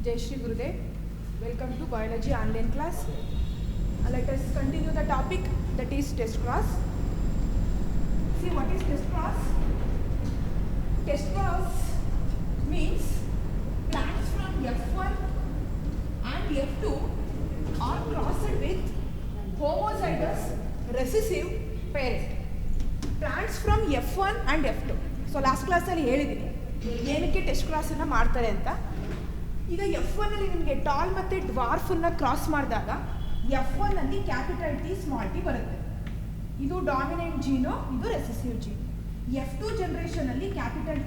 Jai Shri Gurudev. Welcome to Biology online class. Let us continue the topic, that is test cross. See, what is test cross? Test cross means plants from F1 and F2 are crossed with homozygous recessive parent. Plants from F1 and F2. So last class ಅಲ್ಲಿ ಹೇಳಿದ್ದೀನಿ ಏನಕ್ಕೆ test ಕ್ರಾಸನ್ನು ಮಾಡ್ತಾರೆ ಅಂತ. ಈಗ F1 ಅಲ್ಲಿ ನಿಮಗೆ tall ಮತ್ತು ಡ್ವಾರ್ಫನ್ನು cross ಮಾಡಿದಾಗ F1 ಅಲ್ಲಿ ಕ್ಯಾಪಿಟಲ್ ಟಿ ಸ್ಮಾಲ್ ಟಿ ಬರುತ್ತೆ. ಇದು ಡಾಮಿನೆಂಟ್ ಜೀನು, ಇದು ರೆಸೆಸಿವ್ ಜೀನ್. F2 ಜನರೇಷನಲ್ಲಿ ಕ್ಯಾಪಿಟಲ್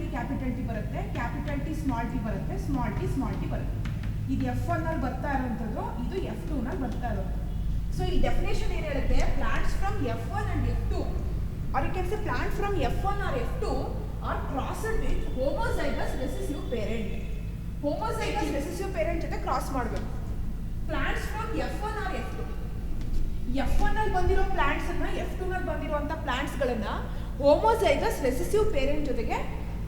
ಟಿ ಬರುತ್ತೆ, ಕ್ಯಾಪಿಟಲ್ ಟಿ ಸ್ಮಾಲ್ ಟಿ ಬರುತ್ತೆ, ಸ್ಮಾಲ್ ಟಿ ಬರುತ್ತೆ. ಇದು F1 ಅಲ್ಲಿ ಬರ್ತಾ ಇರೋವಂಥದ್ದು, ಇದು F2 ನಲ್ಲಿ ಬರ್ತಾ ಇರೋದು. ಸೊ ಈ ಡೆಫಿನೇಷನ್ ಏನು ಹೇಳುತ್ತೆ? Plants from F1 and F2, or you can say plant from F1 or F2 are crossed with homozygous recessive parent. Homozygous recessive parent ಜೊತೆ ಕ್ರಾಸ್ ಮಾಡಬೇಕು. Plants from F1 or F2, F1 ಅಲ್ಲಿ ಬಂದಿರೋ plants ಅನ್ನ F2 ನಲ್ಲಿ ಬಂದಿರುವಂತ plants ಗಳನ್ನ homozygous recessive parent ಜೊತೆಗೆ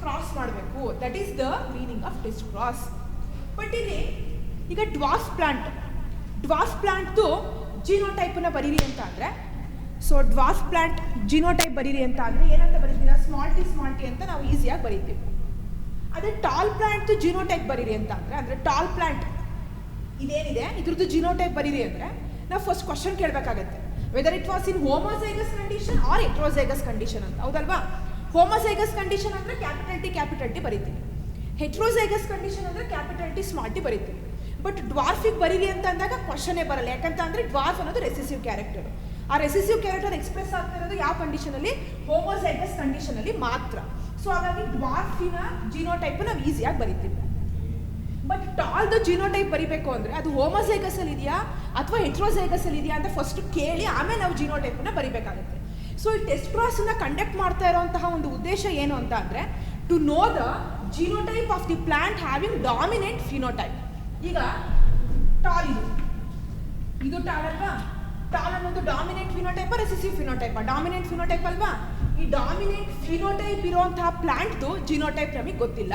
cross ಮಾಡಬೇಕು. That is the meaning of test cross. But ಇಲ್ಲಿ ಈಗ ಡ್ವಾರ್ಫ್ ಪ್ಲಾಂಟ್ದು ಜೀನೋಟೈಪನ್ನ ಬರೀರಿ ಅಂತ ಅಂದರೆ, ಸೊ ಡ್ವಾರ್ಫ್ ಪ್ಲಾಂಟ್ ಜಿನೋಟೈಪ್ ಬರೀರಿ ಅಂತ ಅಂದರೆ ಏನಂತ ಬರೀತೀರಾ? ಸ್ಮಾಲ್ ಟಿ ಅಂತ ನಾವು ಈಸಿಯಾಗಿ ಬರೀತೀವಿ. ಅದೇ ಟಾಲ್ ಪ್ಲಾಂಟ್ದು ಜಿನೋಟೈಪ್ ಬರೀರಿ ಅಂತ ಅಂದರೆ ಟಾಲ್ ಪ್ಲಾಂಟ್ ಇದೇನಿದೆ ಇದ್ರದ್ದು ಜಿನೋಟೈಪ್ ಬರೀರಿ ಅಂದರೆ ನಾವು ಫಸ್ಟ್ ಕ್ವಶನ್ ಕೇಳಬೇಕಾಗತ್ತೆ, whether it was in homozygous condition or heterozygous condition ಅಂತ. ಹೌದಲ್ವಾ? ಹೋಮೋಸೈಗಸ್ ಕಂಡೀಷನ್ ಅಂದರೆ ಕ್ಯಾಪಿಟಲ್ ಟಿ ಬರೀತೀವಿ, ಹೆಟ್ರೋಸೈಗಸ್ ಕಂಡೀಷನ್ ಅಂದರೆ ಕ್ಯಾಪಿಟಲ್ ಟಿ ಸ್ಮಾಲ್ ಟಿ ಬರೀತೀವಿ. ಬಟ್ ಡ್ವಾರ್ಫಿಗೆ ಬರೀರಿ ಅಂತ ಅಂದಾಗ ಕ್ವಶನೇ ಬರಲ್ಲ. ಯಾಕಂತ ಅಂದರೆ ಡ್ವಾರ್ಫ್ ಅನ್ನೋದು ರೆಸೆಸಿವ್ ಕ್ಯಾರೆಕ್ಟರ್. ಆ ರೆಸೆಸಿವ್ ಕ್ಯಾರೆಕ್ಟರ್ ಎಕ್ಸ್ಪ್ರೆಸ್ ಆಗ್ತಾ ಇರೋದು ಯಾವ ಕಂಡೀಷನಲ್ಲಿ? ಹೋಮೋಸೈಗಸ್ ಕಂಡೀಷನಲ್ಲಿ ಮಾತ್ರ. ಸೊ ಹಾಗಾಗಿ ಡ್ವಾರ್ಫಿನ ಜಿನೋಟೈಪ್ ನಾವು ಈಸಿಯಾಗಿ ಬರೀತೀವಿ. ಬಟ್ ಟಾಲ್ದು ಜಿನೋಟೈಪ್ ಬರೀಬೇಕು ಅಂದರೆ ಅದು ಹೋಮೋಸೈಗಸ್ ಅಲ್ಲಿ ಇದೆಯಾ ಅಥವಾ ಹೆಟ್ರೋಸೈಗಸ್ ಅಲ್ಲಿ ಇದೆಯಾ ಅಂತ ಫಸ್ಟ್ ಕೇಳಿ ಆಮೇಲೆ ನಾವು ಜಿನೋಟೈಪನ್ನ ಬರೀಬೇಕಾಗುತ್ತೆ. ಸೊ ಈ ಟೆಸ್ಟ್ ಕ್ರಾಸನ್ನು ಕಂಡಕ್ಟ್ ಮಾಡ್ತಾ ಇರೋಂತಹ ಒಂದು ಉದ್ದೇಶ ಏನು ಅಂತ ಅಂದರೆ to know the genotype of the plant having dominant phenotype. ಈಗ ಟಾಲ್ ಇದು ಟಾಲ್ ಅಲ್ವಾ? ಟಾಲ್ ಅನ್ನೋದು dominant phenotype recessive phenotype? Dominant phenotype ಅಲ್ವಾ? ಈ ಡಾಮಿನೆಂಟ್ ಫಿನೋಟೈಪ್ ಇರುವಂತಹ ಪ್ಲಾಂಟ್ದು ಜಿನೋಟೈಪ್ ನಮಗೆ ಗೊತ್ತಿಲ್ಲ,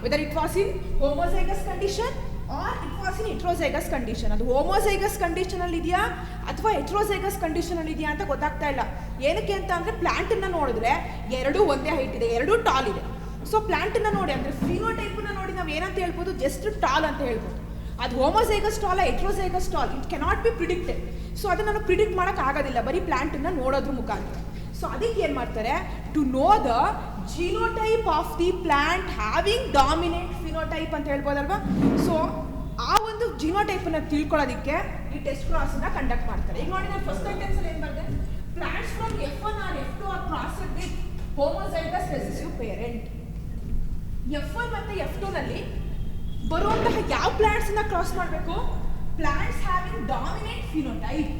whether it was in homozygous condition or it was in heterozygous condition. ಅದು ಹೋಮೋಸೈಗಸ್ ಕಂಡೀಷನ್ ಅಲ್ಲಿ ಇದೆಯಾ ಅಥವಾ ಹೆಟ್ರೋಸೈಗಸ್ ಕಂಡೀಷನ್ ಅಲ್ಲಿ ಇದೆಯಾ ಅಂತ ಗೊತ್ತಾಗ್ತಾ ಇಲ್ಲ. ಏನಕ್ಕೆ ಅಂತ ಅಂದರೆ ಪ್ಲಾಂಟನ್ನು ನೋಡಿದ್ರೆ ಎರಡೂ ಒಂದೇ ಹೈಟ್ ಇದೆ, ಎರಡೂ ಟಾಲ್ ಇದೆ. ಸೊ ಪ್ಲಾಂಟನ್ನು ನೋಡಿ ಅಂದರೆ ಫಿನೋಟೈಪನ್ನ ನೋಡಿ ನಾವು ಏನಂತ ಹೇಳ್ಬೋದು? ಜಸ್ಟ್ ಟಾಲ್ ಅಂತ ಹೇಳ್ಬೋದು. ಅದು homozygous tall heterozygous tall it cannot be predicted. So ಅದನ್ನು ನಾವು ಪ್ರಿಡಿಕ್ಟ್ ಮಾಡೋಕ್ಕಾಗೋದಿಲ್ಲ ಬರೀ ಪ್ಲಾಂಟನ್ನು ನೋಡೋದ್ರ ಮುಖಾಂತರ. ಸೊ ಅದಕ್ಕೆ ಏನು ಮಾಡ್ತಾರೆ? To know the genotype of the plant having dominant phenotype ಅಂತ ಹೇಳ್ಬೋದಲ್ವಾ? ಸೊ ಆ ಒಂದು ಜಿನೋಟೈಪನ್ನು ತಿಳ್ಕೊಳ್ಳೋದಕ್ಕೆ ಈ ಟೆಸ್ಟ್ ಕ್ರಾಸನ್ನು ಕಂಡಕ್ಟ್ ಮಾಡ್ತಾರೆ. ಈಗ ನೋಡಿ ನಾನು ಫಸ್ಟ್ ಸೆಂಟೆನ್ಸಲ್ಲಿ ಏನು ಬರ್ತದೆ? Plants from F1 or F2 are crossed with homozygous recessive parent. F1 ಮತ್ತು F2 ನಲ್ಲಿ ಬರುವಂತಹ ಯಾವ ಪ್ಲಾಂಟ್ಸನ್ನ ಕ್ರಾಸ್ ಮಾಡಬೇಕು? Plants having dominant phenotype.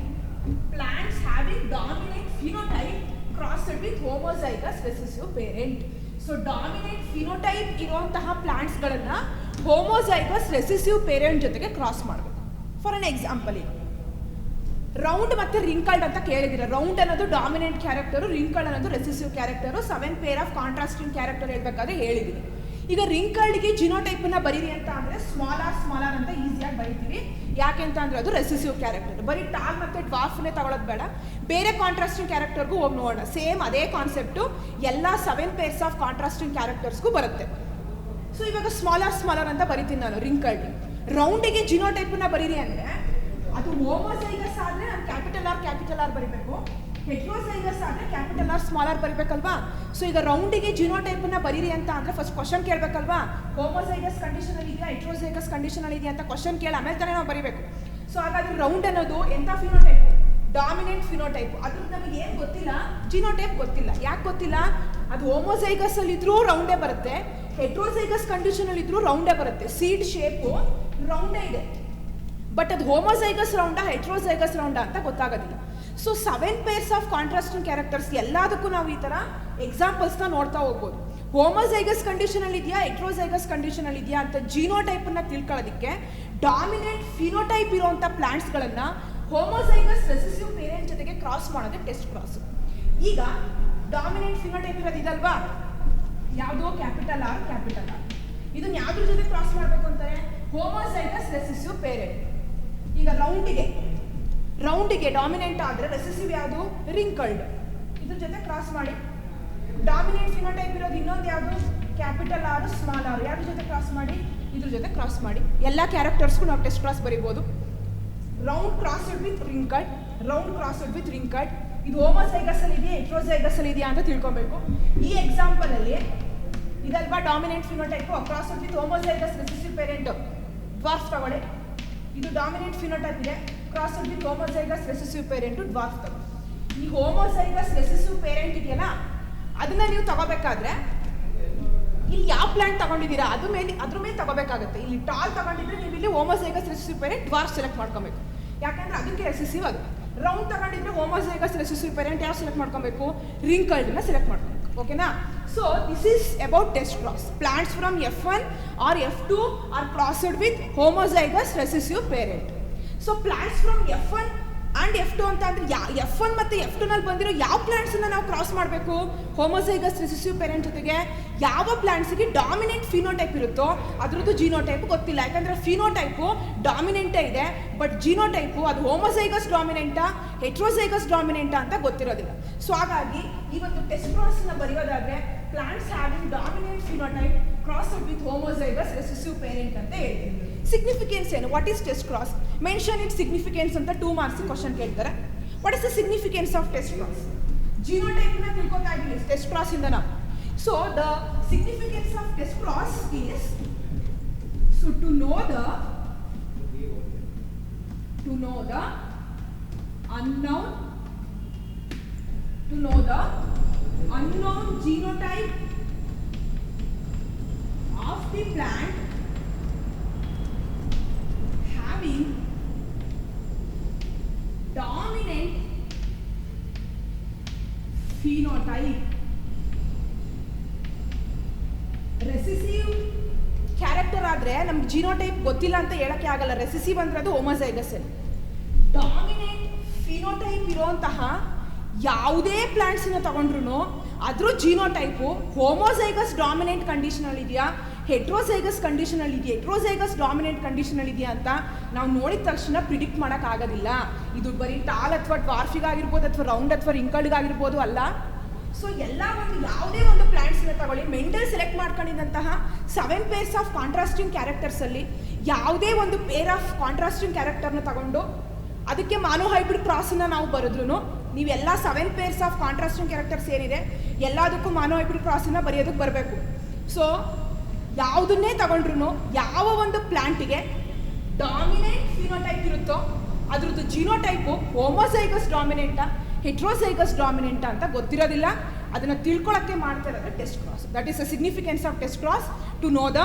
Plants having dominant phenotype crossed with homozygous recessive parent. So dominant phenotype ಇರುವಂತಹ ಪ್ಲಾಂಟ್ಸ್ಗಳನ್ನು ಹೋಮೋಸೈಗಸ್ ರೆಸೆಸಿವ್ ಪೇರೆಂಟ್ ಜೊತೆಗೆ cross ಮಾಡಬೇಕು. ಫಾರ್ ಅನ್ ಎಕ್ಸಾಂಪಲ್, ಈಗ ರೌಂಡ್ ಮತ್ತು ರಿಂಕಲ್ಡ್ ಅಂತ ಕೇಳಿದಿರ. ರೌಂಡ್ ಅನ್ನೋದು ಡಾಮಿನೆಂಟ್ ಕ್ಯಾರೆಕ್ಟರು, ರಿಂಕಲ್ಡ್ ಅನ್ನೋದು recessive character. 7 pair of contrasting character ಹೇಳ್ಬೇಕಾದ್ರೆ ಹೇಳಿದ್ದೀನಿ. ಈಗ ರಿಂಕಲ್ಡ್ಗೆ ಜಿನೋಟೈಪನ್ನ ಬರೀರಿ ಅಂತ ಅಂದರೆ ಸ್ಮಾಲರ್ ಅಂತ ಈಸಿಯಾಗಿ ಬರೀತೀವಿ. ಯಾಕೆ ಅಂತ ಅಂದರೆ ಅದು ರೆಸೆಸಿವ್ ಕ್ಯಾರೆಕ್ಟರ್. ಬರೀ ಟಾಲ್ ಮತ್ತು ಡ್ವಾರ್ಫನ್ನೇ ತಗೊಳ್ಳೋದು ಬೇಡ, ಬೇರೆ ಕಾಂಟ್ರಾಸ್ಟಿಂಗ್ ಕ್ಯಾರೆಕ್ಟರ್ಗೂ ಹೋಗಿ ನೋಡೋಣ. ಸೇಮ್ ಅದೇ ಕಾನ್ಸೆಪ್ಟು ಎಲ್ಲ 7 ಪೇರ್ಸ್ ಆಫ್ ಕಾಂಟ್ರಾಸ್ಟಿಂಗ್ ಕ್ಯಾರೆಕ್ಟರ್ಸ್ಗೂ ಬರುತ್ತೆ. ಸೊ ಇವಾಗ ಸ್ಮಾಲರ್ ಅಂತ ಬರಿತೀನಿ ನಾನು ರಿಂಕಲ್ಡ್. ರೌಂಡಿಗೆ ಜಿನೋಟೈಪನ್ನ ಬರೀರಿ ಅಂದರೆ ಅದು ಹೋಮೋಸೈಗಸ್ ಆದರೆ ನಾನು ಕ್ಯಾಪಿಟಲ್ ಆರ್ ಬರೀಬೇಕು, ಹೆಟ್ರೋಸೈಗಸ್ ಆದರೆ ಕ್ಯಾಪಿಟಲ್ ಆರ್ ಸ್ಮಾಲ್ ಆರ್ ಬರೀಬೇಕಲ್ವಾ? ಸೊ ಈಗ ರೌಂಡಿಗೆ ಜಿನೋಟೈಪನ್ನ ಬರೀರಿ ಅಂತ ಅಂದರೆ ಫಸ್ಟ್ ಕ್ವಶನ್ ಕೇಳಬೇಕಲ್ವಾ? ಹೋಮೋಸೈಗಸ್ ಕಂಡೀಷನಲ್ಲಿ ಇದೆಯಾ ಹೆಟ್ರೋಸೈಗಸ್ ಕಂಡೀಷನಲ್ಲಿ ಇದೆಯಾ ಅಂತ ಕ್ವಶನ್ ಕೇಳಿ ಆಮೇಲೆ ತಾನೇ ನಾವು ಬರೀಬೇಕು. ಸೊ ಹಾಗಾದ್ರೆ ರೌಂಡ್ ಅನ್ನೋದು ಎಂಥ ಫಿನೋಟೈಪ್? Dominant phenotype. ಅದು ನಮಗೆ ಏನು ಗೊತ್ತಿಲ್ಲ? ಜಿನೋಟೈಪ್ ಗೊತ್ತಿಲ್ಲ. ಯಾಕೆ ಗೊತ್ತಿಲ್ಲ? ಅದು ಹೋಮೋಸೈಗಸ್ ಅಲ್ಲಿ ಇದ್ರೂ ರೌಂಡೇ ಬರುತ್ತೆ, ಹೆಟ್ರೋಸೈಗಸ್ ಕಂಡೀಷನಲ್ಲಿ ಇದ್ರೂ ರೌಂಡೇ ಬರುತ್ತೆ. ಸೀಡ್ ಶೇಪು ರೌಂಡೇ ಇದೆ, ಬಟ್ ಅದು ಹೋಮೋಸೈಗಸ್ ರೌಂಡಾ ಹೆಟ್ರೋಸೈಗಸ್ ರೌಂಡಾ ಅಂತ ಗೊತ್ತಾಗೋದಿಲ್ಲ. So 7 pairs of contrasting characters ಎಲ್ಲದಕ್ಕೂ ನಾವು ಈ ಥರ ಎಕ್ಸಾಂಪಲ್ಸ್ನ ನೋಡ್ತಾ ಹೋಗ್ಬೋದು. ಹೋಮೋಸೈಗಸ್ ಕಂಡೀಷನಲ್ಲಿ ಇದೆಯಾ ಹೆಟ್ರೋಸೈಗಸ್ ಕಂಡೀಷನಲ್ಲಿ ಇದೆಯಾ ಅಂತ ಜಿನೋಟೈಪನ್ನು ತಿಳ್ಕೊಳ್ಳೋದಕ್ಕೆ ಡಾಮಿನೆಂಟ್ ಫಿನೋಟೈಪ್ ಇರುವಂಥ ಪ್ಲಾಂಟ್ಸ್ಗಳನ್ನು ಹೋಮೋಸೈಗಸ್ ರೆಸೆಸಿವ್ ಪೇರೆಂಟ್ ಜೊತೆಗೆ ಕ್ರಾಸ್ ಮಾಡೋದೇ ಟೆಸ್ಟ್ ಕ್ರಾಸ್. ಈಗ ಡಾಮಿನೆಂಟ್ ಫಿನೋಟೈಪ್ ಇರೋದು ಇದಲ್ವಾ? ಯಾವುದೋ ಕ್ಯಾಪಿಟಲ್ ಆರ್. ಇದನ್ನ ಯಾವುದ್ರ ಜೊತೆ ಕ್ರಾಸ್ ಮಾಡಬೇಕು ಅಂತಾರೆ? Homozygous recessive parent. ಈಗ ರೌಂಡಿಗೆ ಡಾಮಿನೆಂಟ್ ಆದರೆ ರೆಸೆಸಿವ್ ಯಾವುದು? ರಿಂಕಲ್ಡ್. ಇದ್ರ ಜೊತೆ ಕ್ರಾಸ್ ಮಾಡಿ. ಡಾಮಿನೆಂಟ್ ಫಿನೋಟೈಪ್ ಇರೋದು ಇನ್ನೊಂದು ಯಾವುದು? Capital R small R. ಯಾವ್ದ್ರ ಜೊತೆ ಕ್ರಾಸ್ ಮಾಡಿ? ಇದ್ರ ಜೊತೆ ಕ್ರಾಸ್ ಮಾಡಿ. ಎಲ್ಲ ಕ್ಯಾರೆಕ್ಟರ್ಸ್ಗೂ ನಾವು ಟೆಸ್ಟ್ ಕ್ರಾಸ್ ಬರೀಬೋದು. Round crossed with wrinkled, round crossed with wrinkled. ಇದು ಹೋಮೋಸೈಗಸ್ ಅಲ್ಲಿ ಇದೆಯಾ ಹೆಟ್ರೋಸೈಗಸ್ ಅಲ್ಲಿ ಇದೆಯಾ ಅಂತ ತಿಳ್ಕೊಬೇಕು. ಈ ಎಕ್ಸಾಂಪಲ್ ಅಲ್ಲಿ ಇದಲ್ವಾ dominant phenotype, crossed with homozygous recessive parent dwarf ತಗೊಳ್ಳಿ. ಇದು ಡಾಮಿನೆಂಟ್ ಫಿನೋಟೈಪ್ ಇದೆ, crossed with homozygous recessive parent dwarf ತಗೊಳ್ಳಿ. ಈ ಹೋಮೋಸೈಗಸ್ ರೆಸೆಸಿವ್ ಪೇರೆಂಟ್ ಇದೆಯಲ್ಲ ಅದನ್ನ ನೀವು ತಗೋಬೇಕಾದ್ರೆ ಇಲ್ಲಿ ಯಾವ ಪ್ಲಾಂಟ್ ತಗೊಂಡಿದ್ದೀರಾ ಅದ್ರ ಮೇಲೆ ತಗೋಬೇಕಾಗುತ್ತೆ. ಇಲ್ಲಿ ಟಾಲ್ ತಗೊಂಡಿದ್ರೆ ನೀವು ಇಲ್ಲಿ homozygous recessive parent dwarf select ಮಾಡ್ಕೊಬೇಕು, ಯಾಕಂದ್ರೆ ಅದಕ್ಕೆ ರೆಸೆಸಿವ್ ಅದು. ರೌಂಡ್ ತಗೊಂಡಿದ್ರೆ ಹೋಮೋಸೈಗಸ್ ರೆಸೆಸಿವ್ ಪೇರೆಂಟ್ ಯಾವ ಸೆಲೆಕ್ಟ್ ಮಾಡ್ಕೊಬೇಕು? ರಿಂಕಲ್ಡ್ನ ಸೆಲೆಕ್ಟ್ ಮಾಡ್ಕೊಬೇಕು. ಓಕೆನಾ? So this is about test cross. Plants from F1 or F2 are crossed with homozygous recessive parent. So plants from F1 and F2 ಅಂತ ಅಂದರೆ F1 ಮತ್ತು F2 ನಲ್ಲಿ ಬಂದಿರೋ ಯಾವ ಪ್ಲಾಂಟ್ಸನ್ನು ನಾವು ಕ್ರಾಸ್ ಮಾಡಬೇಕು ಹೋಮೋಸೈಗಸ್ ರೆಸೆಸಿವ್ ಪೇರೆಂಟ್ ಜೊತೆಗೆ? ಯಾವ ಪ್ಲಾಂಟ್ಸಿಗೆ ಡಾಮಿನೆಂಟ್ ಫಿನೋಟೈಪ್ ಇರುತ್ತೋ ಅದರದ್ದು ಜೀನೋಟೈಪ್ ಗೊತ್ತಿಲ್ಲ, ಯಾಕಂದರೆ ಫಿನೋಟೈಪು ಡಾಮಿನೆಂಟೇ ಇದೆ, ಬಟ್ ಜೀನೋಟೈಪು ಅದು ಹೋಮೋಸೈಗಸ್ ಡಾಮಿನೆಂಟಾ ಹೆಟ್ರೋಸೈಗಸ್ ಡಾಮಿನೆಂಟಾ ಅಂತ ಗೊತ್ತಿರೋದಿಲ್ಲ. ಸೊ ಹಾಗಾಗಿ ಈ ಒಂದು ಟೆಸ್ಟ್ ಕ್ರಾಸ್ನ ಬರೆಯೋದಾದರೆ plants having dominant phenotype crossed with homozygous recessive parent ಅಂತ ಹೇಳ್ತೀವಿ. ಸಿಗ್ನಿಫಿಕೆನ್ಸ್ ಏನು? What is test cross? Mention it significance ಅಂತ 2 ಮಾರ್ಕ್ಸ್ ಕ್ವಶನ್ ಕೇಳ್ತಾರೆ. What is the significance of test cross? ಜಿನೋಟೈಪ್ನ ತಿಳ್ಕೊತಾ ಇದ್ದೀವಿ ಟೆಸ್ಟ್ ಕ್ರಾಸ್ ಇಂದ ನಾವು. So the significance of test cross is to know the unknown genotype of the plant having dominant phenotype. Recessive character ಆದರೆ ನಮ್ಗೆ genotype ಗೊತ್ತಿಲ್ಲ ಅಂತ ಹೇಳಕ್ಕೆ ಆಗಲ್ಲ. ರೆಸೆಸಿವ್ ಅಂದ್ರೆ ಅದು ಹೋಮೋಸೈಗಸ್ ಅಲ್ಲಿ. ಡಾಮಿನೆಂಟ್ ಫಿನೋಟೈಪ್ ಇರೋಂತಹ ಯಾವುದೇ ಪ್ಲಾಂಟ್ಸನ್ನ ತಗೊಂಡ್ರು ಅದ್ರ ಜೀನೋಟೈಪು ಹೋಮೋಸೈಗಸ್ ಡಾಮಿನೆಂಟ್ ಕಂಡೀಷನಲ್ಲಿ ಇದೆಯಾ ಹೆಟ್ರೋಸೈಗಸ್ ಕಂಡೀಷನಲ್ಲಿ ಇದೆಯಾ ಹೆಟ್ರೋಸೈಗಸ್ ಡಾಮಿನೆಂಟ್ ಕಂಡೀಷನಲ್ಲಿ ಇದೆಯಾ ಅಂತ ನಾವು ನೋಡಿದ ತಕ್ಷಣ ಪ್ರಿಡಿಕ್ಟ್ ಮಾಡೋಕ್ಕಾಗೋದಿಲ್ಲ. ಇದು ಬರೀ ಟಾಲ್ ಅಥವಾ ಡ್ವಾರ್ಫಿಗಾಗಿರ್ಬೋದು ಅಥವಾ ರೌಂಡ್ ಅಥವಾ ರಿಂಕಲ್ಡ್ಗಾಗಿರ್ಬೋದು ಅಲ್ಲ. ಸೊ ಎಲ್ಲ ಒಂದು ಯಾವುದೇ ಒಂದು ಪ್ಲಾಂಟ್ಸ್ನ ತಗೊಳ್ಳಿ, ಮೆಂಡಲ್ ಸೆಲೆಕ್ಟ್ ಮಾಡ್ಕೊಂಡಿದ್ದಂತಹ 7 pairs ಆಫ್ ಕಾಂಟ್ರಾಸ್ಟಿಂಗ್ ಕ್ಯಾರೆಕ್ಟರ್ಸಲ್ಲಿ ಯಾವುದೇ ಒಂದು ಪೇರ್ ಆಫ್ ಕಾಂಟ್ರಾಸ್ಟಿಂಗ್ ಕ್ಯಾರೆಕ್ಟರ್ನ ತಗೊಂಡು ಅದಕ್ಕೆ ಮಾನೋಹೈಬ್ರಿಡ್ ಕ್ರಾಸನ್ನು ನಾವು ಬರೆದ್ರು ನೀವೆಲ್ಲ 7 pairs ಆಫ್ ಕಾಂಟ್ರಾಸ್ಟಿಂಗ್ ಕ್ಯಾರೆಕ್ಟರ್ಸ್ ಏನಿದೆ ಎಲ್ಲದಕ್ಕೂ ಮಾನೋಹೈಬ್ರಿಡ್ ಕ್ರಾಸನ್ನು ಬರೆಯೋದಕ್ಕೆ ಬರಬೇಕು. ಸೊ ಯಾವುದನ್ನೇ ತಗೊಂಡ್ರು ಯಾವ ಒಂದು ಪ್ಲಾಂಟಿಗೆ ಡಾಮಿನೆಂಟ್ ಫಿನೋಟೈಪ್ ಇರುತ್ತೋ ಅದ್ರದ್ದು ಜಿನೋಟೈಪು ಹೋಮೋಸೈಗಸ್ ಡಾಮಿನೆಂಟಾ ಹೆಟ್ರೋಸೈಗಸ್ ಡಾಮಿನೆಂಟಾ ಅಂತ ಗೊತ್ತಿರೋದಿಲ್ಲ. ಅದನ್ನು ತಿಳ್ಕೊಳ್ಳೋಕ್ಕೆ ಮಾಡ್ತಾ ಇರೋದು test cross. That is the significance of test cross, to know the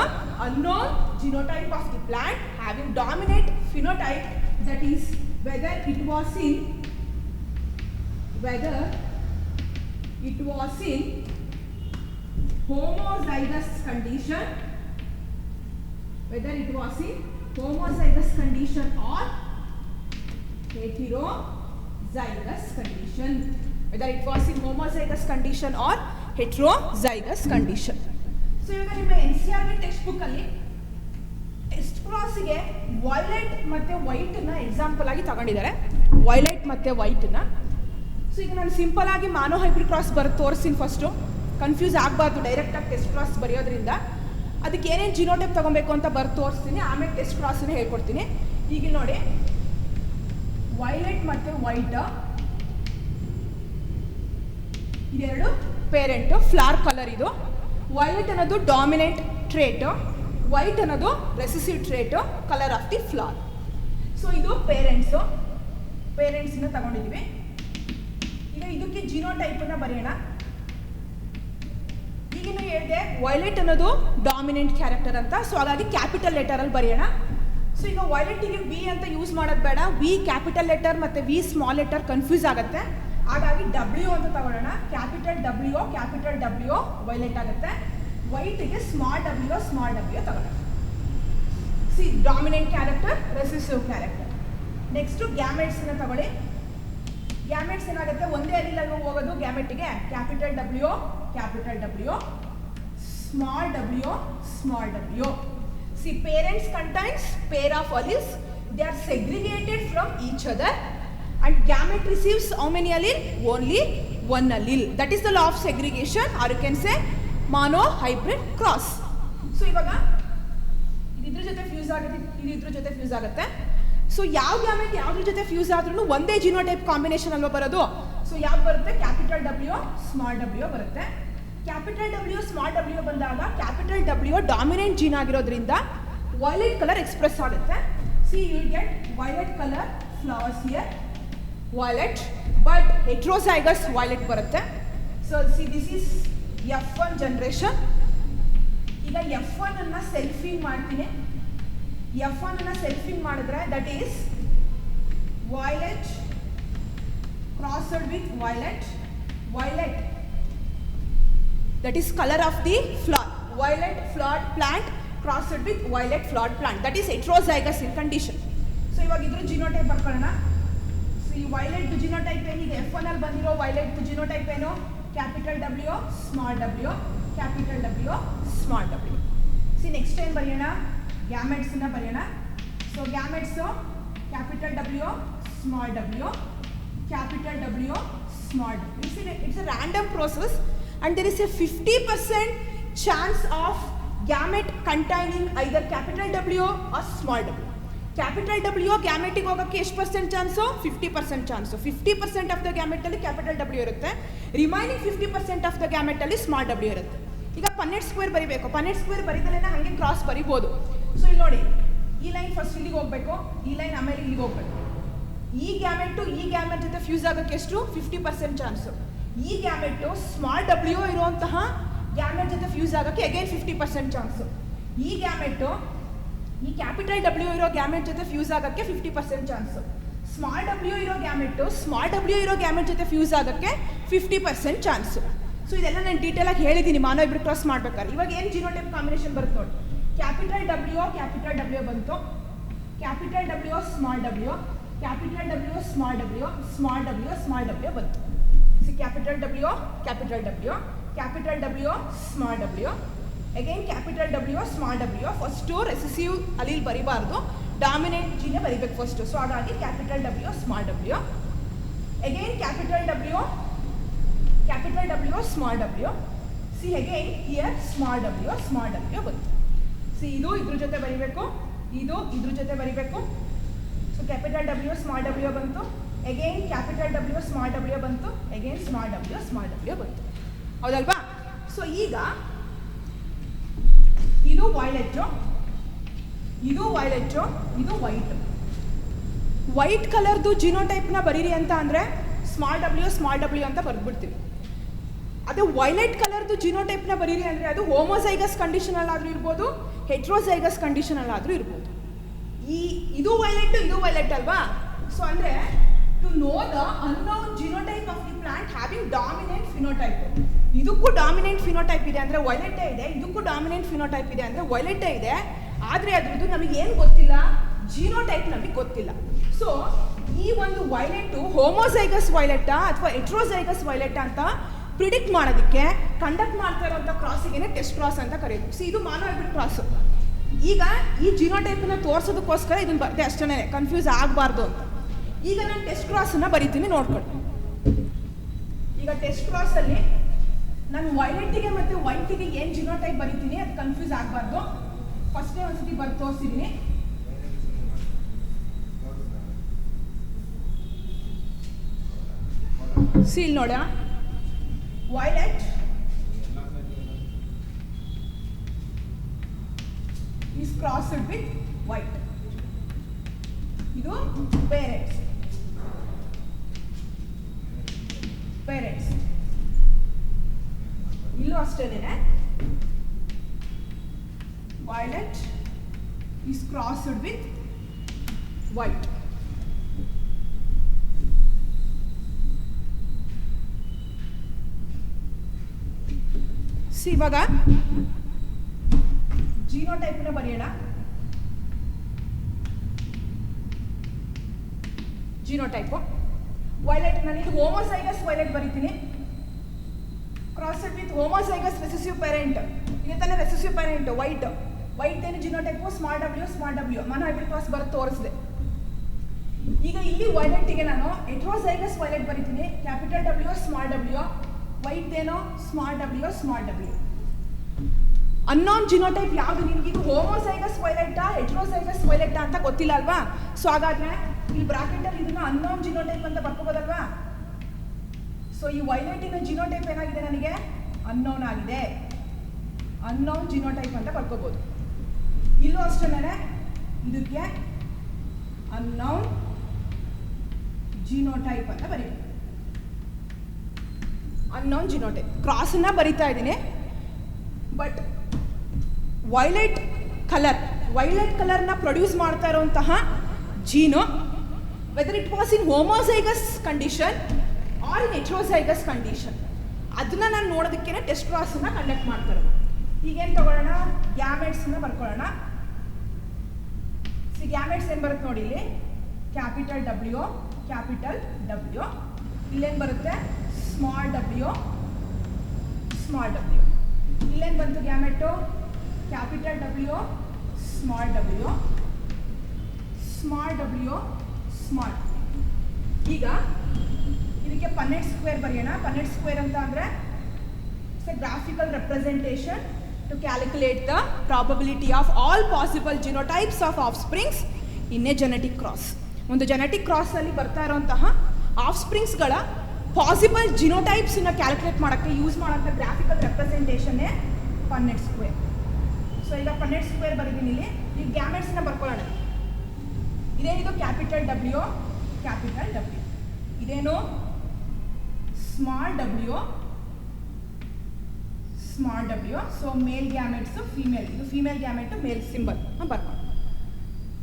unknown genotype of the plant having dominant phenotype, that is whether it was in homozygous condition, whether it was in homozygous condition or heterozygous condition, whether it was in homozygous condition or heterozygous condition. So ಇವಾಗ ನಿಮ್ಮ NCERT text book ಅಲ್ಲಿ test ಕ್ರಾಸ್ಗೆ violet ಮತ್ತು ವೈಟನ್ನ example ಆಗಿ ತಗೊಂಡಿದ್ದಾರೆ. Violet ಮತ್ತು ವೈಟನ್ನ. So ಈಗ ನಾನು simple ಆಗಿ ಮಾನೋಹೈಬ್ರಿಡ್ ಕ್ರಾಸ್ ಬರೋದು ತೋರಿಸ್ತೀನಿ. ಫಸ್ಟು ಕನ್ಫ್ಯೂಸ್ ಆಗಬಾರ್ದು ಡೈರೆಕ್ಟಾಗಿ ಟೆಸ್ಟ್ ಕ್ರಾಸ್ ಬರೆಯೋದ್ರಿಂದ. ಅದಕ್ಕೆ ಏನೇನು ಜಿನೋಟೈಪ್ ತೊಗೊಬೇಕು ಅಂತ ಬರೆದು ತೋರಿಸ್ತೀನಿ, ಆಮೇಲೆ ಟೆಸ್ಟ್ ಕ್ರಾಸನ್ನು ಹೇಳ್ಕೊಡ್ತೀನಿ. ಈಗ ನೋಡಿ, ವೈಲೆಟ್ ಮತ್ತು ವೈಟ್ ಇದೆರಡು ಪೇರೆಂಟು, ಫ್ಲವರ್ ಕಲರ್ ಇದು. ವೈಲೆಟ್ ಅನ್ನೋದು ಡಾಮಿನೆಂಟ್ ಟ್ರೇಟು, ವೈಟ್ ಅನ್ನೋದು recessive trait, colour of the flower. So ಇದು ಪೇರೆಂಟ್ಸನ್ನ ತಗೊಂಡಿದ್ದೀವಿ. ಈಗ ಇದಕ್ಕೆ ಜಿನೋಟೈಪನ್ನು ಬರೆಯೋಣ. ಈಗಿನ ಹೇಳಿದೆ ವೈಲೆಟ್ ಅನ್ನೋದು ಡಾಮಿನೆಂಟ್ ಕ್ಯಾರೆಕ್ಟರ್ ಅಂತ, ಸೊ ಹಾಗಾಗಿ ಕ್ಯಾಪಿಟಲ್ ಲೆಟರಲ್ಲಿ ಬರೆಯೋಣ. ಸೊ ಈಗ ವೈಲೆಟಿಗೆ ವಿ ಅಂತ ಯೂಸ್ ಮಾಡೋದು ಬೇಡ, ವಿ ಕ್ಯಾಪಿಟಲ್ ಲೆಟರ್ ಮತ್ತು ವಿ ಸ್ಮಾಲ್ ಲೆಟರ್ ಕನ್ಫ್ಯೂಸ್ ಆಗುತ್ತೆ. ಹಾಗಾಗಿ ಡಬ್ಲ್ಯೂ ಅಂತ ತಗೊಳ್ಳೋಣ. ಕ್ಯಾಪಿಟಲ್ ಡಬ್ಲ್ಯೂ ವೈಲೆಟ್ ಆಗುತ್ತೆ. ವೈಟಿಗೆ ಸ್ಮಾಲ್ ಡಬ್ಲ್ಯೂ ತಗೊಳ್ಳೋಣ. See dominant character, recessive character. Next ಗ್ಯಾಮೆಟ್ಸನ್ನ ತಗೊಳ್ಳಿ. ಗ್ಯಾಮೆಟ್ಸ್ ಏನಾಗುತ್ತೆ, ಒಂದೇ ಅಲ್ಲಿಗೆ ಹೋಗೋದು ಗ್ಯಾಮೆಟ್ಗೆ. Capital W, small W. See parents contains pair of alleles, they are segregated from each other and gamete receives how many allele? Only one allele. That is the law of segregation, or you can say monohybrid cross. So ಇವಾಗ ಇದ್ರ ಜೊತೆ fuse ಆಗುತ್ತೆ, ಇದ್ರ ಜೊತೆ fuse ಆಗುತ್ತೆ. So ಯಾವ gamete ಯಾವ್ದ್ರ ಜೊತೆ ಫ್ಯೂಸ್ ಆದ್ರೂ ಒಂದೇ ಜಿನೋಟೈಪ್ ಕಾಂಬಿನೇಷನ್ ಅಲ್ವಾ ಬರೋದು. ಸೊ ಯಾವ್ದು ಬರುತ್ತೆ? ಕ್ಯಾಪಿಟಲ್ ಡಬ್ಲ್ಯೂ ಸ್ಮಾಲ್ ಡಬ್ಲ್ಯೂ ಬರುತ್ತೆ. ಕ್ಯಾಪಿಟಲ್ ಡಬ್ಲ್ಯೂ ಸ್ಮಾಲ್ ಡಬ್ಲ್ಯೂ ಬಂದಾಗ ಕ್ಯಾಪಿಟಲ್ ಡಬ್ಲ್ಯೂ ಡಾಮಿನೆಂಟ್ ಜೀನ್ ಆಗಿರೋದ್ರಿಂದ ವೈಲೆಟ್ ಕಲರ್ ಎಕ್ಸ್ಪ್ರೆಸ್ ಆಗುತ್ತೆ. See you get violet colour flowers here, violet, but heterozygous violet ಬರುತ್ತೆ. So see this is F1 generation. ಈಗ F1 ಅನ್ನ selfing ಮಾಡ್ತೀನಿ. F1 ಅನ್ನ ಸೆಲ್ಫಿಂಗ್ ಮಾಡಿದ್ರೆ that is violet crossed with violet, violet that is color of the flower, violet flowered plant crossed with violet flowered plant, that is heterozygous in condition. So ಇವಾಗ ಇದ್ರ genotype ಬರ್ಕೊಳ್ಳೋಣ. So ಈ violet genotype ಏನಿದೆ F1 ಅಲ್ಲಿ ಬಂದಿರೋ violet genotype ಏನು? Capital W small W, capital W small W. C next time ಬರೆಯೋಣ, gametes ಅನ್ನ ಬರೆಯೋಣ. So gametes capital W small W, capital W small W. C it's a random process and there is a 50% chance of gamete containing either capital W or small w. Capital W gamete ಗೆ ಹೋಗಕ್ಕೆ ಎಷ್ಟು percent chance? 50% chance. 50% of the gamete ಅಲ್ಲಿ capital W ಇರುತ್ತೆ, remaining 50% of the gamete ಅಲ್ಲಿ small W ಇರುತ್ತೆ. ಈಗ Punnett square ಬರಿಬೇಕು, ಪನ್ನೆಟ್ square ಬರಿದಲೇನ ಹಾಗೆ ಕ್ರಾಸ್ ಬರಿಬೋದು. ಸೊ ಇಲ್ಲಿ ನೋಡಿ, ಈ ಲೈನ್ ಫಸ್ಟ್ ಇಲ್ಲಿಗೆ ಹೋಗ್ಬೇಕು, ಈ ಲೈನ್ ಆಮೇಲೆ ಇಲ್ಲಿಗೆ ಹೋಗ್ಬೇಕು. ಈ ಗ್ಯಾಮೆಟ್ ಈ ಗ್ಯಾಮೆಟ್ ಜೊತೆ ಫ್ಯೂಸ್ ಆಗೋಕ್ಕೆ ಎಷ್ಟು? 50% ಚಾನ್ಸು. ಈ ಗ್ಯಾಮೆಟು ಸ್ಮಾಲ್ ಡಬ್ಲ್ಯೂ ಇರುವಂತಹ ಗ್ಯಾಮೆಟ್ ಜೊತೆ ಫ್ಯೂಸ್ ಆಗೋಕ್ಕೆ ಅಗೇನ್ 50% ಚಾನ್ಸು. ಈ ಗ್ಯಾಮೆಟು ಈ ಕ್ಯಾಪಿಟಲ್ ಡಬ್ಲ್ಯೂ ಇರೋ ಗ್ಯಾಮೆಟ್ ಜೊತೆ ಫ್ಯೂಸ್ ಆಗೋಕ್ಕೆ 50% ಚಾನ್ಸು. ಸ್ಮಾಲ್ ಡಬ್ಲ್ಯೂ ಇರೋ ಗ್ಯಾಮೆಟು ಸ್ಮಾಲ್ ಡಬ್ಲ್ಯೂ ಇರೋ ಗ್ಯಾಮೆಟ್ ಜೊತೆ ಫ್ಯೂಸ್ ಆಗೋಕ್ಕೆ 50% ಚಾನ್ಸು. ಸೊ ಇದೆಲ್ಲ ನಾನು ಡೀಟೇಲಾಗಿ ಹೇಳಿದ್ದೀನಿ ಮಾನೋಹೈಬ್ರಿಡ್ ಕ್ರಾಸ್ ಮಾಡ್ಬೇಕಾದ್ರೆ. ಇವಾಗ ಏನು ಜಿನೋಟೈಪ್ ಕಾಂಬಿನೇಷನ್ ಬರುತ್ತೆ ನೋಡಿ. ಕ್ಯಾಪಿಟಲ್ ಡಬ್ಲ್ಯೂ ಬಂತು, capital W small W, capital W small W, small W ಬಂತು. Capital W, capital W, capital W, small w, again capital W, small w. First recessive allele ಬರಿಬಾರ್ದು, dominant gene ಬರಿಬೇಕು first. So ಹಾಗಾಗಿ capital W, small w, again capital W, small w. See again here small w ಬಂತು. See ಇದು ಇದ್ರ ಜೊತೆ ಬರಿಬೇಕು, ಇದು ಇದ್ರ ಜೊತೆ ಬರಿಬೇಕು. So capital W, small w ಬಂತು, again capital W small W ಬಂತು, ಅಗೇನ್ ಸ್ಮಾಲ್ ಡಬ್ಲ್ಯೂ ಬಂತು. ಹೌದಲ್ವಾ? ಸೊ ಈಗ ಇದು ವೈಲೆಟ್ಟು, ಇದು ವೈಲೆಟ್ಟು, ಇದು ವೈಟ್. ವೈಟ್ ಕಲರ್ದು ಜಿನೋಟೈಪ್ನ ಬರೀರಿ ಅಂತ ಅಂದರೆ ಸ್ಮಾಲ್ ಡಬ್ಲ್ಯೂ ಅಂತ ಬರೆದ್ಬಿಡ್ತೀವಿ. ಅದೇ ವೈಲೆಟ್ ಕಲರ್ದು ಜಿನೋಟೈಪ್ನ ಬರೀರಿ ಅಂದರೆ ಅದು ಹೋಮೋಸೈಗಸ್ ಕಂಡೀಷನಲ್ಲಾದರೂ ಇರ್ಬೋದು, ಹೆಟ್ರೋಸೈಗಸ್ ಕಂಡೀಷನಲ್ಲಾದರೂ ಇರ್ಬೋದು. ಇದು ವೈಲೆಟ್ ಅಲ್ವಾ? ಸೊ ಅಂದರೆ to know the unknown genotype of the plant having dominant phenotype. ಇದಕ್ಕೂ ಡಾಮಿನೆಂಟ್ ಫಿನೋಟೈಪ್ ಇದೆ ಅಂದರೆ ವೈಲೆಟೇ ಇದೆ, ಇದಕ್ಕೂ ಡಾಮಿನೆಂಟ್ ಫಿನೋಟೈಪ್ ಇದೆ ಅಂದರೆ ವೈಲೆಟೇ ಇದೆ. ಆದರೆ ಅದ್ರದ್ದು ನಮಗೆ ಏನು ಗೊತ್ತಿಲ್ಲ, ಜಿನೋಟೈಪ್ ನಮಗೆ ಗೊತ್ತಿಲ್ಲ. ಸೊ ಈ ಒಂದು ವೈಲೆಟು ಹೋಮೋಸೈಗಸ್ ವೈಲೆಟಾ ಅಥವಾ ಹೆಟ್ರೋಸೈಗಸ್ ವೈಲೆಟಾ ಅಂತ ಪ್ರಿಡಿಕ್ಟ್ ಮಾಡೋದಕ್ಕೆ ಕಂಡಕ್ಟ್ ಮಾಡ್ತಾ ಇರೋಂಥ ಕ್ರಾಸಿಗೆ ಟೆಸ್ಟ್ ಕ್ರಾಸ್ ಅಂತ ಕರೆಯೋದು. ಸೊ ಇದು ಮಾನೋಹೈಬ್ರಿಡ್ ಕ್ರಾಸು. ಈಗ ಈ ಜಿನೋಟೈಪನ್ನು ತೋರಿಸೋದಕ್ಕೋಸ್ಕರ ಇದನ್ನು ಬರುತ್ತೆ ಅಷ್ಟೇ, ಕನ್ಫ್ಯೂಸ್ ಆಗಬಾರ್ದು ಅಂತ. ಈಗ ನಾನು ಟೆಸ್ಟ್ ಕ್ರಾಸನ್ನು ಬರಿತೀನಿ ನೋಡ್ಕೊಳ್ಳಿ. ಈಗ ಟೆಸ್ಟ್ ಕ್ರಾಸಲ್ಲಿ ನಾನು ವೈಲೆಟ್ಟಿಗೆ ಮತ್ತು ವೈಟಿಗೆ ಏನು ಜಿನೋಟೈಪ್ ಬರಿತೀನಿ ಅದು ಕನ್ಫ್ಯೂಸ್ ಆಗಬಾರ್ದು. ಫಸ್ಟೇ ಒಂದ್ಸತಿ ಬರೆದು ತೋರಿಸಿದ್ದೀನಿ. ಇಲ್ಲಿ ನೋಡ, violet is crossed with white. ಇದು ಪೇರೆಂಟ್ಸ್. ಇಲ್ಲೂ ಅಷ್ಟೇನೆ, violet is crossed with white. ಇವಾಗ ಜಿನೋಟೈಪ್ನ ಬರೆಯೋಣ. ಜಿನೋಟೈಪು ವೈಲೆಟ್, ನಾನು ಇದು ಹೋಮೋಸೈಗಸ್ ವೈಲೆಟ್ ಬರೀತೀನಿ. Crossed with homozygous recessive parent, ಇದೆ ತಾನೇ ರೆಸೆಸಿವ್ ಪೇರೆಂಟ್ ವೈಟ್. ವೈಟ್ ಏನು genotype small W monohybrid cross ಬರೋದು ತೋರಿಸಿದೆ. ಈಗ ಇಲ್ಲಿ ವೈಲೆಟ್ಗೆ ನಾನು ಹೆಟ್ರೋಜೈಗಸ್ ವೈಲೆಟ್ ಬರೀತೀನಿ, capital W small W, white ಏನೋ ಸ್ಮಾಲ್ ಡಬ್ಲ್ಯೂ. ಅನ್ನೋನ್ ಜಿನೋಟೈಪ್ ಯಾವುದು ನಿಮ್ಗೆ ಇದು ಹೋಮೋಸೈಗಸ್ ವೈಲೆಟಾ ಹೆಟ್ರೋಸೈಗಸ್ ವೈಲೆಟಾ ಅಂತ ಗೊತ್ತಿಲ್ಲ ಅಲ್ವಾ? ಸೊ ಹಾಗಾದ್ರೆ ಇಲ್ಲಿ ಬ್ರಾಕೆಟಲ್ಲಿ ಇದನ್ನ ಅನ್ನೋನ್ ಜಿನೋಟೈಪ್ ಅಂತ ಬರ್ಕೋಬೋದಲ್ವಾ? ಸೊ ಈ ವೈಲೆಟಿನ ಜಿನೋಟೈಪ್ ಏನಾಗಿದೆ ನನಗೆ ಅನ್ನೋನ್ ಆಗಿದೆ, ಅನ್ನೋನ್ ಜಿನೋಟೈಪ್ ಅಂತ ಬರ್ಕೋಬಹುದು. ಇಲ್ಲೂ ಅಷ್ಟೇ ಇದಕ್ಕೆ ಅನ್ನೋನ್ ಜಿನೋಟೈಪ್ ಅಂತ ಬರೀಬೇಕು. ಅನ್ನೋನ್ ಜಿನೋಟೈಪ್ ಕ್ರಾಸನ್ನ ಬರಿತಾ ಇದ್ದೀನಿ. ಬಟ್ ವೈಲೆಟ್ ಕಲರ್ನ ಪ್ರೊಡ್ಯೂಸ್ ಮಾಡ್ತಾ ಇರುವಂತಹ gene whether it was in homozygous condition or in heterozygous condition ಅದನ್ನ ನಾನು ನೋಡೋದಕ್ಕೇನೆ ಟೆಸ್ಟ್ ಕ್ರಾಸನ್ನ ಕಂಡಕ್ಟ್ ಮಾಡ್ತಾರೆ. ಈಗೇನು ತಗೊಳ್ಳೋಣ, ಗ್ಯಾಮೆಟ್ಸನ್ನ ಬರ್ಕೊಳ್ಳೋಣ. ಗ್ಯಾಮೆಟ್ಸ್ ಏನು ಬರುತ್ತೆ ನೋಡಿ, ಇಲ್ಲಿ ಕ್ಯಾಪಿಟಲ್ ಡಬ್ಲ್ಯೂ, ಇಲ್ಲೇನು ಬರುತ್ತೆ ಸ್ಮಾಲ್ ಡಬ್ಲ್ಯೂ. ಇಲ್ಲೇನು ಬಂತು gamete, capital W, small small. ಈಗ ಇದಕ್ಕೆ ಪನ್ನೆಟ್ ಸ್ಕ್ವೇರ್ ಬರೆಯೋಣ. ಪನ್ನೆಟ್ ಸ್ಕ್ವೇರ್ ಅಂತ ಅಂದರೆ it's a graphical representation to calculate the probability of all possible genotypes of offsprings in a genetic cross. ಒಂದು ಜೆನೆಟಿಕ್ ಕ್ರಾಸಲ್ಲಿ ಬರ್ತಾ ಇರೋಂತಹ ಆಫ್ ಸ್ಪ್ರಿಂಗ್ಸ್ಗಳ ಪಾಸಿಬಲ್ ಜಿನೋಟೈಪ್ಸನ್ನ ಕ್ಯಾಲ್ಕುಲೇಟ್ ಮಾಡೋಕ್ಕೆ ಯೂಸ್ ಮಾಡೋಂಥ ಗ್ರಾಫಿಕಲ್ ರೆಪ್ರೆಸೆಂಟೇಷನ್ನೇ ಪನ್ನೆಟ್ ಸ್ಕ್ವೇರ್. ಸೊ ಈಗ ಪನ್ನೆಟ್ ಸ್ಕ್ವೇರ್ ಬರೀತೀನಿ. ಇಲ್ಲಿ ಈಗ ಗ್ಯಾಮೆಟ್ಸ್ನ ಬರ್ಕೊಳ್ಳೋಣ. ಇದೇನಿದು ಕ್ಯಾಪಿಟಲ್ ಡಬ್ಲ್ಯೂ, ಇದೇನು ಸ್ಮಾಲ್ ಡಬ್ಲ್ಯೂ. ಸೊ ಮೇಲ್ ಗ್ಯಾಮೆಟ್ಸು ಫೀಮೇಲ್, ಇದು ಫೀಮೇಲ್ ಗ್ಯಾಮೆಟು ಮೇಲ್ ಸಿಂಬಲ್ ಬರ್ಕೊಂಡು.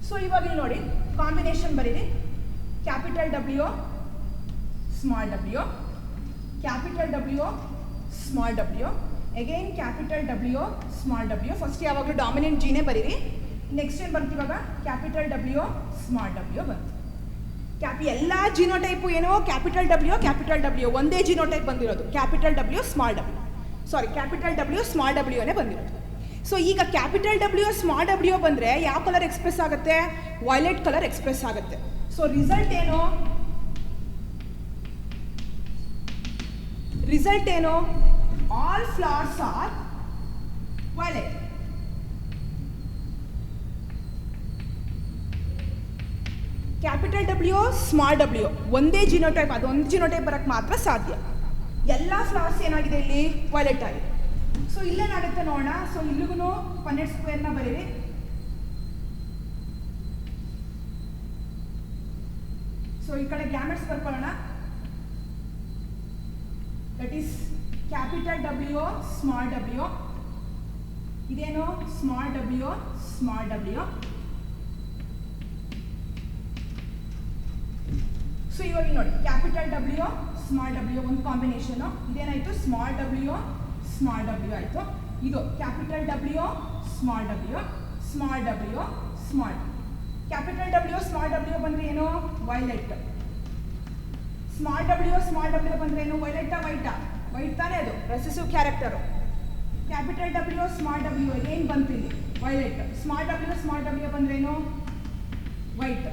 ಸೊ ಇವಾಗ ಇಲ್ಲಿ ನೋಡಿ ಕಾಂಬಿನೇಷನ್ ಬರೀರಿ. Capital W, small W, capital W, small W, again capital W, small W. First ಯಾವಾಗಲೂ ಡಾಮಿನೆಂಟ್ ಜೀನೇ ಬರೀರಿ. ನೆಕ್ಸ್ಟ್ ಏನು ಬಂತು ಇವಾಗ ಕ್ಯಾಪಿಟಲ್ ಡಬ್ಲ್ಯೂ, ಸ್ಮಾಲ್ ಡಬ್ಲ್ಯೂ ಬಂತು. ಎಲ್ಲ ಜಿನೋಟೈಪು ಏನೋ ಕ್ಯಾಪಿಟಲ್ ಡಬ್ಲ್ಯೂ ಒಂದೇ ಜಿನೋಟೈಪ್ ಬಂದಿರೋದು, ಕ್ಯಾಪಿಟಲ್ ಡಬ್ಲ್ಯೂ ಸ್ಮಾಲ್ ಡಬ್ಲ್ಯೂನೇ ಬಂದಿರೋದು. ಸೊ ಈಗ ಕ್ಯಾಪಿಟಲ್ ಡಬ್ಲ್ಯೂ ಸ್ಮಾಲ್ ಡಬ್ಲ್ಯೂ ಬಂದರೆ ಯಾವ ಕಲರ್ ಎಕ್ಸ್ಪ್ರೆಸ್ ಆಗುತ್ತೆ, ವೈಲೆಟ್ ಕಲರ್ ಎಕ್ಸ್ಪ್ರೆಸ್ ಆಗುತ್ತೆ. ಸೊ ರಿಸಲ್ಟ್ ಏನು, all flowers are violet. Capital W small W ಒಂದೇ ಜಿನೋಟೈಪ್, ಅದೊಂದು ಜಿನೋಟೈಪ್ ಬರೋಕ್ಕೆ ಮಾತ್ರ ಸಾಧ್ಯ. ಎಲ್ಲ ಫ್ಲವರ್ಸ್ ಏನಾಗಿದೆ ಇಲ್ಲಿ ವೈಲೆಟ್ ಆಗಿದೆ. ಸೊ ಇಲ್ಲೇನಾಗುತ್ತೆ ನೋಡೋಣ. ಸೊ ಇಲ್ಲಿಗೂ ಪನ್ನೆಟ್ ಸ್ಕ್ವೇರ್ನ ಬರೀರಿ. ಸೊ ಈ ಕಡೆ ಗ್ಯಾಮೆಟ್ಸ್ ಬರ್ಕೊಳ್ಳೋಣ. That is capital W, small W, ಇದೇನು ಸ್ಮಾಲ್ ಡಬ್ಲ್ಯೂ. ಸೊ ಇವಾಗ ನೋಡಿ ಕ್ಯಾಪಿಟಲ್ ಡಬ್ಲ್ಯೂ, ಸ್ಮಾಲ್ ಡಬ್ಲ್ಯೂ ಒಂದು ಕಾಂಬಿನೇಷನು. ಇದೇನಾಯಿತು ಸ್ಮಾಲ್ ಡಬ್ಲ್ಯೂ ಆಯಿತು. ಇದು capital W, small W. Capital W small W ಬಂದರೆ ಏನು ವೈಲೆಟ್. ಸ್ಮಾಲ್ ಡಬ್ಲ್ಯೂ ಬಂದರೆ ಏನು ವೈಲೆಟಾ ವೈಟ್ ತಾನೇ, ಅದು recessive character. Capital W small W ಏನು ಬಂತು ಇಲ್ಲಿ ವೈಲೆಟ್. ಸ್ಮಾಲ್ ಡಬ್ಲ್ಯೂ ಬಂದರೆ ಏನು ವೈಟ್.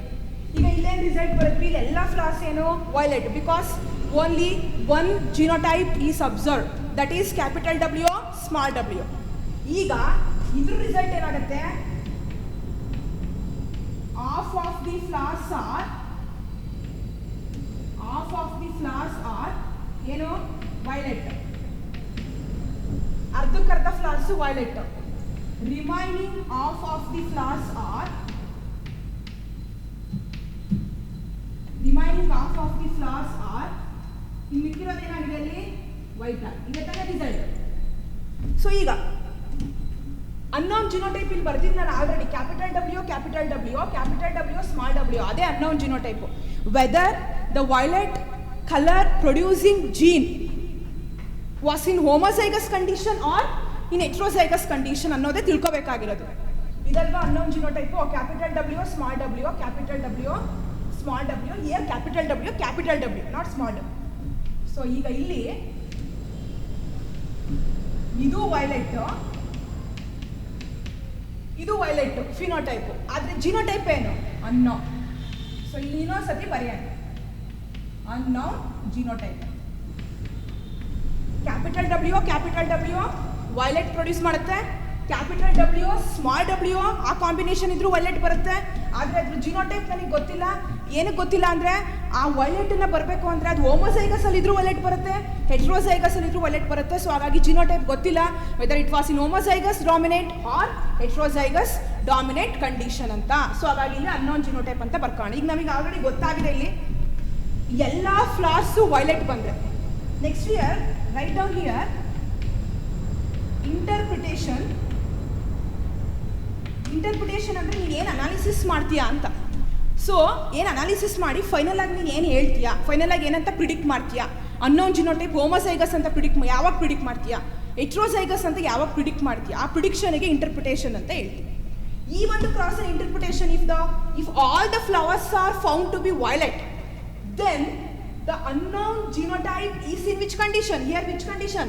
ಈಗ ಇಲ್ಲೇನು ರಿಸಲ್ಟ್ ಬರುತ್ತೆ, ಇಲ್ಲಿ ಎಲ್ಲ ಫ್ಲವರ್ಸ್ ಏನು violet, because only one genotype is observe, that is capital W, small W. ಈಗ ಇದ್ರ ರಿಸಲ್ಟ್ ಏನಾಗುತ್ತೆ, half of the flowers are ಏನು ವೈಲೆಟ್, ಅರ್ಧಕ್ಕರ್ಧ flowers violet. Remaining half of the flowers are ಇನ್ನು ಮಿಕ್ಕಿರೋದು ಏನಾಗಿದೆ ಅಲ್ಲಿ ವೈಟ್ ಆಗಿ ಇದೆ ತಾನೇ ರಿಸಲ್ಟ್. ಸೊ ಈಗ ಅನ್ನೋನ್ ಜಿನೋಟೈಪ್ ಇಲ್ಲಿ ಬರ್ತೀನಿ ನಾನು already. Capital W small W ಅದೇ unknown genotype. Whether the violet colour producing gene was in homozygous condition or in heterozygous condition ಅನ್ನೋದೇ ತಿಳ್ಕೊಬೇಕಾಗಿರೋದು. ಇದಲ್ವಾ unknown genotype. Capital W small W, here capital W not small W. So ಈಗ ಇಲ್ಲಿ ಇದು violet, ಇದು violet phenotype. ಆದರೆ genotype ಏನು? Unknown. So ಇಲ್ಲಿ ಇನ್ನೊಂದು ಸತಿ ಬರೆಯೋಣ. Unknown genotype. Capital W violet produce ಮಾಡುತ್ತೆ. ಕ್ಯಾಪಿಟಲ್ ಡಬ್ಲ್ಯೂ ಸ್ಮಾಲ್ ಡಬ್ಲ್ಯೂ ಆ ಕಾಂಬಿನೇಷನ್ ಇದ್ರೂ ವೈಲೆಟ್ ಬರುತ್ತೆ. ಆದರೆ ಅದ್ರ ಜಿನೋಟೈಪ್ ನನಗೆ ಗೊತ್ತಿಲ್ಲ. ಏನಕ್ಕೆ ಗೊತ್ತಿಲ್ಲ ಅಂದರೆ ಆ ವೈಲೆಟನ್ನು ಬರಬೇಕು ಅಂದರೆ ಅದು ಹೋಮೋಸೈಗಸಲ್ಲಿ ಇದ್ರೂ ವೈಲೆಟ್ ಬರುತ್ತೆ, ಹೆಟ್ರೋಸೈಗಸಲ್ಲಿ ಇದ್ರೂ ವೈಲೆಟ್ ಬರುತ್ತೆ. ಸೊ ಹಾಗಾಗಿ ಜಿನೋಟೈಪ್ ಗೊತ್ತಿಲ್ಲ, whether it was in homozygous dominate or heterozygous dominate condition ಅಂತ. ಸೊ ಹಾಗಾಗಿ ಇಲ್ಲಿ ಅನ್ನೋನ್ ಜಿನೋಟೈಪ್ ಅಂತ ಬರ್ಕೋಣ. ಈಗ ನಮಗೆ ಆಲ್ರೆಡಿ ಗೊತ್ತಾಗಿದೆ ಇಲ್ಲಿ ಎಲ್ಲ ಫ್ಲವರ್ಸು ವೈಲೆಟ್ ಬಂದರೆ. Next year write down here interpretation ಅಂದರೆ ನೀನು ಏನು ಅನಾಲಿಸಿಸ್ ಮಾಡ್ತೀಯಾ ಅಂತ. ಸೊ ಏನು ಅನಾಲಿಸಿಸ್ ಮಾಡಿ ಫೈನಲ್ ಆಗಿ ನೀನು ಏನು ಹೇಳ್ತೀಯಾ, ಫೈನಲ್ ಆಗಿ ಏನಂತ ಪ್ರಿಡಿಕ್ಟ್ ಮಾಡ್ತೀಯಾ. ಅನ್ನೋನ್ ಜಿನೋಟೈಪ್ ಹೋಮೋಸೈಗಸ್ ಅಂತ ಯಾವಾಗ ಪ್ರಿಡಿಕ್ಟ್ ಮಾಡ್ತೀಯಾ, ಹೆಟ್ರೋಸೈಗಸ್ ಅಂತ ಯಾವಾಗ ಪ್ರಿಡಿಕ್ಟ್ ಮಾಡ್ತೀಯಾ, ಆ ಪ್ರಿಡಿಕ್ಷನ್ಗೆ ಇಂಟರ್ಪ್ರಿಟೇಷನ್ ಅಂತ ಹೇಳ್ತೀವಿ. ಈ ಒಂದು cross interpretation if all the flowers are found to be violet, then the unknown genotype is in which condition? Here which condition?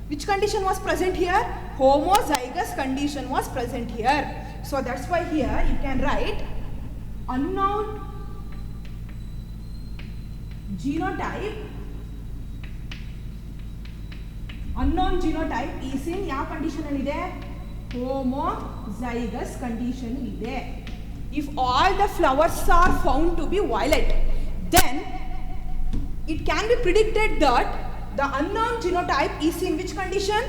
Which condition was present here? Homozygous condition was present here. So that's why here you can write unknown genotype. Unknown genotype is in ಯಾವ condition ಅಲ್ಲಿ ಇದೆ? Homozygous condition ಇದೆ. If all the flowers are found to be violet, then it can be predicted that the unknown genotype is in which condition?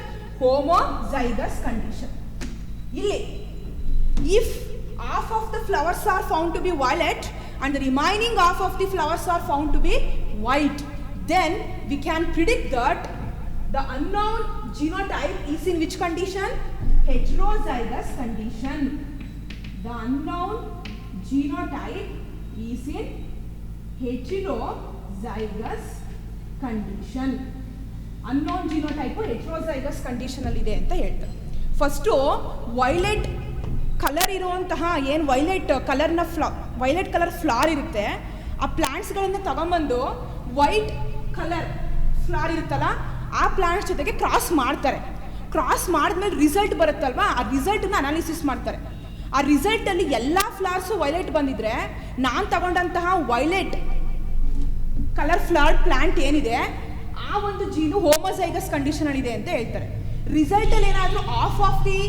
Homozygous condition. Illi, if half of the flowers are found to be violet and the remaining half of the flowers are found to be white, then we can predict that the unknown genotype is in which condition? Heterozygous condition. The unknown genotype is in heterozygous condition. Unknown genotype heterozygous ಕಂಡೀಷನಲ್ಲಿದೆ ಅಂತ ಹೇಳ್ತಾರೆ. First violet colour ಇರುವಂತಹ ಏನು violet colour flower ಇರುತ್ತೆ, ಆ ಪ್ಲ್ಯಾಂಟ್ಸ್ಗಳನ್ನು ತಗೊಂಬಂದು white colour flower ಇರುತ್ತಲ್ಲ ಆ ಪ್ಲ್ಯಾಂಟ್ಸ್ ಜೊತೆಗೆ ಕ್ರಾಸ್ ಮಾಡ್ತಾರೆ. ಕ್ರಾಸ್ ಮಾಡಿದ್ಮೇಲೆ ರಿಸಲ್ಟ್ ಬರುತ್ತಲ್ವ, ಆ ರಿಸಲ್ಟನ್ನ ಅನಾಲಿಸಿಸ್ ಮಾಡ್ತಾರೆ. ಆ ರಿಸಲ್ಟಲ್ಲಿ ಎಲ್ಲ ಫ್ಲವರ್ಸು ವೈಲೆಟ್ ಬಂದಿದ್ರೆ ನಾನು ತಗೊಂಡಂತಹ ವೈಲೆಟ್ ಕಲರ್ ಫ್ಲವರ್ ಪ್ಲ್ಯಾಂಟ್ ಏನಿದೆ ಆ ಒಂದು ಜೀನು ಹೋಮೋಸೈಗಸ್ ಕಂಡೀಷನಲ್ಲಿದೆ ಅಂತ ಹೇಳ್ತಾರೆ. ರಿಸಲ್ಟಲ್ಲಿ ಏನಾದರೂ half of the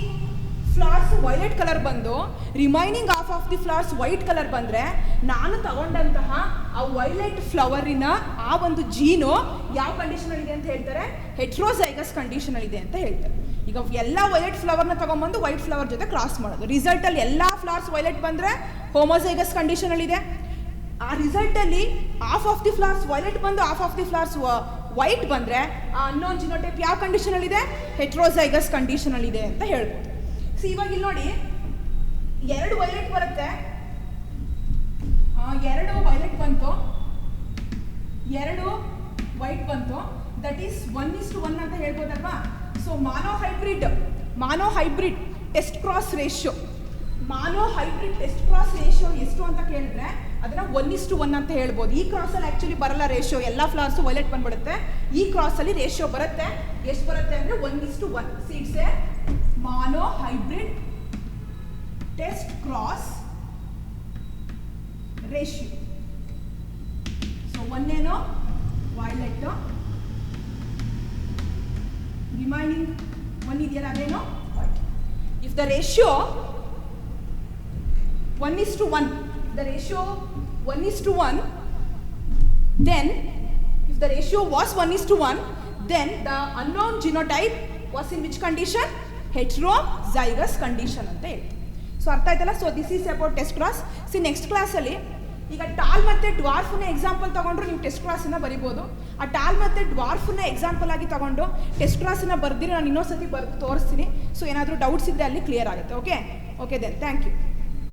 flowers violet colour ಬಂದು remaining half of the flowers white colour ಬಂದರೆ ನಾನು ತಗೊಂಡಂತಹ ಆ ವೈಲೆಟ್ ಫ್ಲವರಿನ ಆ ಒಂದು ಜೀನು ಯಾವ ಕಂಡೀಷನಲ್ಲಿದೆ ಅಂತ ಹೇಳ್ತಾರೆ? ಹೆಟ್ರೋಸೈಗಸ್ ಕಂಡೀಷನಲ್ಲಿದೆ ಅಂತ ಹೇಳ್ತಾರೆ. ಈಗ ಎಲ್ಲ ವೈಲೆಟ್ ಫ್ಲವರ್ನ ತಗೊಂಬಂದು ವೈಟ್ ಫ್ಲವರ್ ಜೊತೆ ಕ್ರಾಸ್ ಮಾಡೋದು. ರಿಸಲ್ಟಲ್ಲಿ ಎಲ್ಲ ಫ್ಲವರ್ಸ್ ವೈಲೆಟ್ ಬಂದರೆ ಹೋಮೋಸೈಗಸ್ ಕಂಡೀಷನಲ್ಲಿದೆ. ಆ ರಿಸಲ್ಟಲ್ಲಿ half of the flowers violet ಬಂದು half of the flowers white ಬಂದರೆ ಆ ಅನ್ನೋನ್ ಜಿನೋಟೈಪ್ ಯಾವ ಕಂಡೀಷನಲ್ಲಿದೆ? ಹೆಟ್ರೋಸೈಗಸ್ ಕಂಡೀಷನಲ್ಲಿದೆ ಅಂತ ಹೇಳ್ಬೋದು. ಸೊ ಇವಾಗ ಇಲ್ಲಿ ನೋಡಿ, ಎರಡು ವೈಲೆಟ್ ಬರುತ್ತೆ, ಎರಡು ವೈಲೆಟ್ ಬಂತು, ಎರಡು ವೈಟ್ ಬಂತು, ದಟ್ ಈಸ್ 1:1 ಅಂತ ಹೇಳ್ಬೋದಲ್ವಾ. So monohybrid test cross ratio ಎಷ್ಟು ಅಂತ ಕೇಳಿದ್ರೆ ಅದನ್ನು 1:1 ಅಂತ ಹೇಳ್ಬೋದು. ಈ ಕ್ರಾಸಲ್ಲಿ ಆ್ಯಕ್ಚುಲಿ ಬರಲ್ಲ ರೇಷಿಯೋ, ಎಲ್ಲ ಫ್ಲವರ್ಸು ವೈಲೆಟ್ ಬಂದ್ಬಿಡುತ್ತೆ. ಈ ಕ್ರಾಸಲ್ಲಿ ರೇಷಿಯೋ ಬರುತ್ತೆ. ಎಷ್ಟು ಬರುತ್ತೆ ಅಂದರೆ 1:1. Seeds monohybrid test cross ratio. So ಒಂದೇನೋ ವೈಲೆಟ್, ರಿಮೈನಿಂಗ್ ಒನ್ ಇದೆಯಲ್ಲ ಅದೇನೋ white. If the ratio 1:1, the ratio 1:1, then if the ratio was 1:1, then the unknown genotype was in which condition? Heterozygous condition ಅಂತ ಹೇಳ್ತೀವಿ. So ಅರ್ಥ ಆಯ್ತಲ್ಲ. So this is about test cross. Next ಕ್ಲಾಸಲ್ಲಿ ಈಗ tall ಮತ್ತು ಡ್ವಾರ್ಫ್ನ example ತೊಗೊಂಡ್ರು ನೀವು test ಕ್ರಾಸನ್ನು ಬರಿಬೋದು. ಆ ಟಾಲ್ ಮತ್ತು ಡ್ವಾರ್ಫ್ನ ಎಕ್ಸಾಂಪಲ್ ಆಗಿ ತೊಗೊಂಡು ಟೆಸ್ಟ್ ಕ್ರಾಸನ್ನು ಬರ್ದಿರಿ ನಾನು ಇನ್ನೊಂದು ಸತಿ ತೋರಿಸ್ತೀನಿ. ಸೊ ಏನಾದರೂ ಡೌಟ್ಸ್ ಇದ್ದರೆ ಅಲ್ಲಿ ಕ್ಲಿಯರ್ ಆಗುತ್ತೆ. Okay then thank you.